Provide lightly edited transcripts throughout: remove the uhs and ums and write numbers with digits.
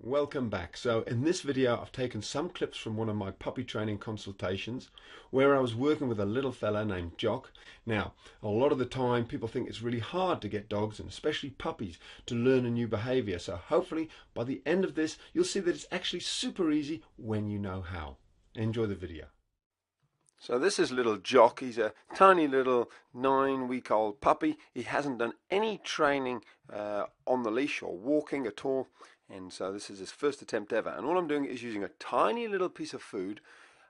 Welcome back. So in this video I've taken some clips from one of my puppy training consultations where I was working with a little fella named Jock. Now a lot of the time people think it's really hard to get dogs, and especially puppies, to learn a new behavior. So hopefully by the end of this you'll see that it's actually super easy when you know how. Enjoy the video. So this is little Jock. He's a tiny little 9-week-old puppy. He hasn't done any training on the leash or walking at all, and so this is his first attempt ever. And all I'm doing is using a tiny little piece of food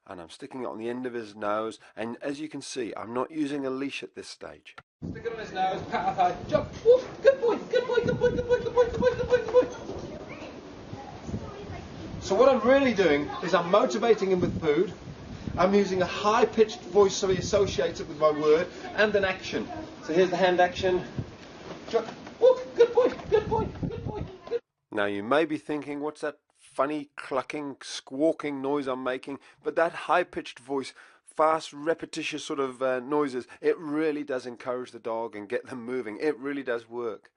and I'm sticking it on the end of his nose, and as you can see I'm not using a leash at this stage. Stick it on his nose, pat our thigh, jump, woof, good boy, good boy, good boy, good boy, good boy, good boy, good boy, good boy. So what I'm really doing is I'm motivating him with food. I'm using a high-pitched voice so he associates it with my word, and an action. So here's the hand action. Jump, woof, good boy, good boy, good boy, good. Now you may be thinking, what's that funny clucking, squawking noise I'm making? But that high-pitched voice, fast, repetitious sort of noises, it really does encourage the dog and get them moving. It really does work.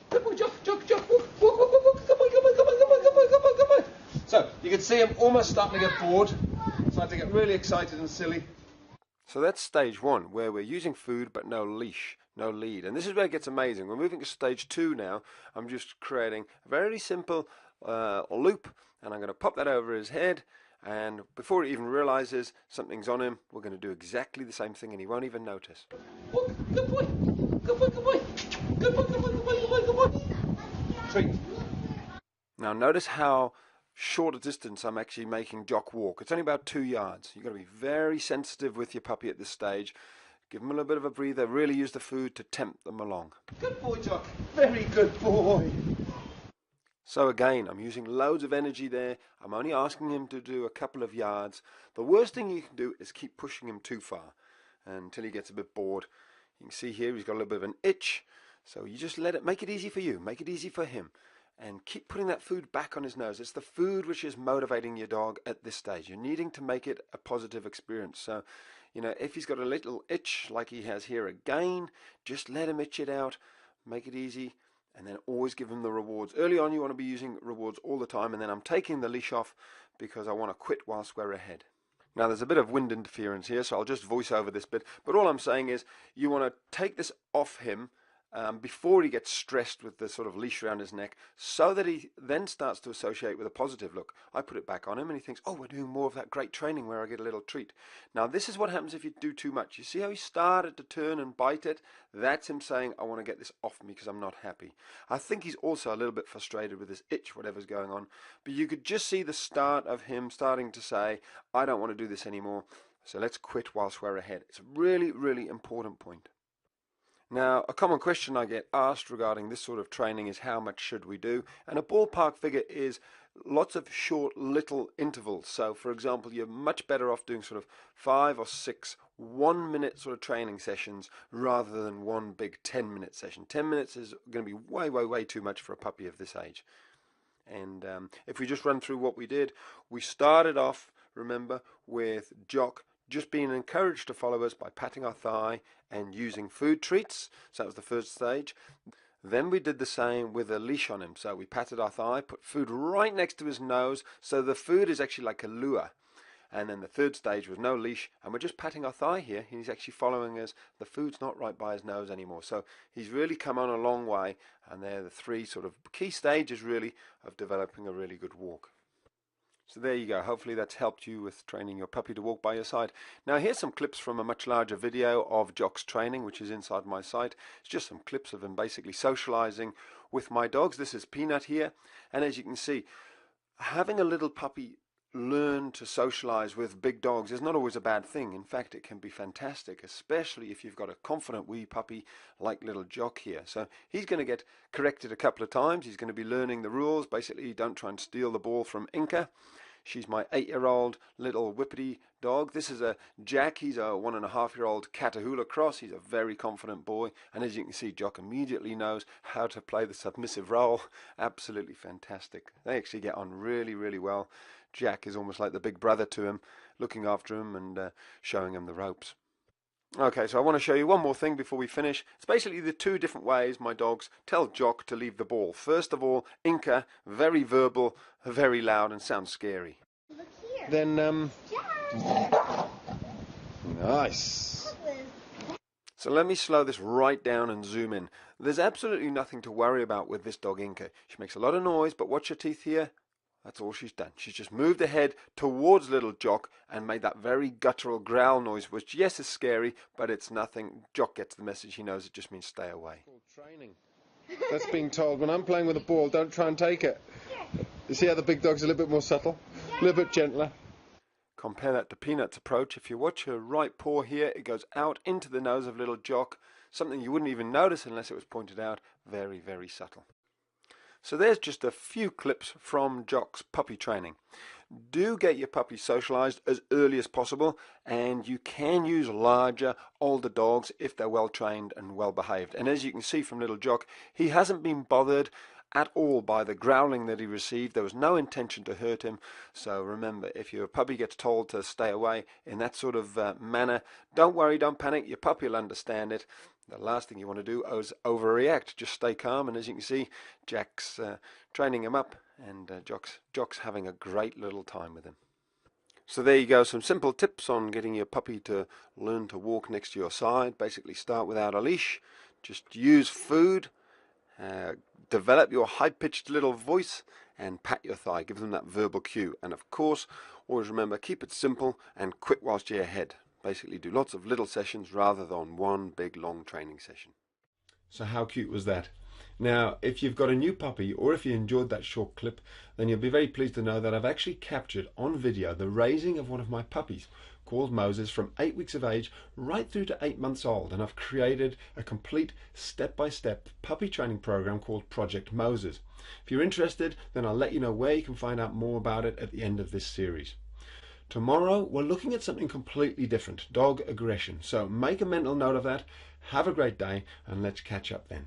Good boy, jump, jump, jump, woof, woof, woof, woof, good boy, good boy, good boy, good boy, good boy, good boy, good boy. So you can see I'm almost starting to get bored. Starting to get really excited and silly. So that's stage one, where we're using food but no leash, no lead. And this is where it gets amazing. We're moving to stage two now. I'm just creating a very simple loop, and I'm going to pop that over his head, and before he even realizes something's on him, we're going to do exactly the same thing and he won't even notice. Good boy, good boy, good boy, good boy, good boy, good boy, good boy, good boy. Treat. Now notice how short a distance I'm actually making Jock walk. It's only about 2 yards. You've got to be very sensitive with your puppy at this stage. Give them a little bit of a breather. Really use the food to tempt them along. Good boy, Jock. Very good boy. So again, I'm using loads of energy there. I'm only asking him to do a couple of yards. The worst thing you can do is keep pushing him too far until he gets a bit bored. You can see here he's got a little bit of an itch. So you just make it easy for you. Make it easy for him. And keep putting that food back on his nose. It's the food which is motivating your dog at this stage. You're needing to make it a positive experience. So, you know, if he's got a little itch like he has here again, just let him itch it out. Make it easy, and then always give him the rewards. Early on you want to be using rewards all the time, and then I'm taking the leash off because I want to quit whilst we're ahead. Now there's a bit of wind interference here, so I'll just voice over this bit. But all I'm saying is you want to take this off him before he gets stressed with the sort of leash around his neck, so that he then starts to associate with a positive look. I put it back on him and he thinks, oh, we're doing more of that great training where I get a little treat. Now this is what happens if you do too much. You see how he started to turn and bite it? That's him saying, I want to get this off me because I'm not happy. I think he's also a little bit frustrated with this itch, whatever's going on. But you could just see the start of him starting to say, I don't want to do this anymore, so let's quit whilst we're ahead. It's a really, really important point. Now, a common question I get asked regarding this sort of training is how much should we do? And a ballpark figure is lots of short little intervals. So, for example, you're much better off doing sort of 5 or 6 1-minute sort of training sessions rather than one big 10-minute session. 10 minutes is going to be way, way, way too much for a puppy of this age. And if we just run through what we did, we started off, remember, with Jock just being encouraged to follow us by patting our thigh and using food treats. So that was the first stage. Then we did the same with a leash on him. So we patted our thigh, put food right next to his nose, so the food is actually like a lure. And then the third stage was no leash, and we're just patting our thigh here. He's actually following us. The food's not right by his nose anymore. So he's really come on a long way, and they're the 3 sort of key stages really of developing a really good walk. So there you go. Hopefully that's helped you with training your puppy to walk by your side. Now here's some clips from a much larger video of Jock's training, which is inside my site. It's just some clips of him basically socializing with my dogs. This is Peanut here, and as you can see, having a little puppy learn to socialize with big dogs is not always a bad thing. In fact, it can be fantastic, especially if you've got a confident wee puppy like little Jock here. So he's going to get corrected a couple of times. He's going to be learning the rules. Basically, don't try and steal the ball from Inca. She's my 8-year-old little whippity dog. This is a Jack. He's a 1.5-year-old Catahoula cross. He's a very confident boy. And as you can see, Jock immediately knows how to play the submissive role. Absolutely fantastic. They actually get on really, really well. Jack is almost like the big brother to him, looking after him and showing him the ropes. Okay, so I want to show you one more thing before we finish. It's basically the two different ways my dogs tell Jock to leave the ball. First of all, Inca, very verbal, very loud, and sounds scary. Look here. Then, Jack. nice. So let me slow this right down and zoom in. There's absolutely nothing to worry about with this dog Inca. She makes a lot of noise, but watch her teeth here. That's all she's done. She's just moved her head towards little Jock and made that very guttural growl noise, which, yes, is scary, but it's nothing. Jock gets the message. He knows it just means stay away. Training. That's being told, when I'm playing with a ball, don't try and take it. You see how the big dog's a little bit more subtle, a little bit gentler. Compare that to Peanut's approach. If you watch her right paw here, it goes out into the nose of little Jock, something you wouldn't even notice unless it was pointed out. Very, very subtle. So there's just a few clips from Jock's puppy training. Do get your puppy socialized as early as possible, and you can use larger, older dogs if they're well trained and well behaved. And as you can see from little Jock, he hasn't been bothered at all by the growling that he received. There was no intention to hurt him. So remember, if your puppy gets told to stay away in that sort of manner, don't worry, don't panic. Your puppy will understand it. The last thing you want to do is overreact. Just stay calm, and as you can see, Jack's training him up, and Jock's having a great little time with him. So there you go, some simple tips on getting your puppy to learn to walk next to your side. Basically start without a leash, just use food, develop your high-pitched little voice, and pat your thigh, give them that verbal cue. And of course, always remember, keep it simple and quick whilst you're ahead. Basically do lots of little sessions rather than one big long training session. So how cute was that? Now, if you've got a new puppy, or if you enjoyed that short clip, then you'll be very pleased to know that I've actually captured on video the raising of one of my puppies called Moses from 8 weeks of age right through to 8 months old, and I've created a complete step-by-step puppy training program called Project Moses. If you're interested, then I'll let you know where you can find out more about it at the end of this series. Tomorrow we're looking at something completely different, dog aggression. So make a mental note of that, have a great day, and let's catch up then.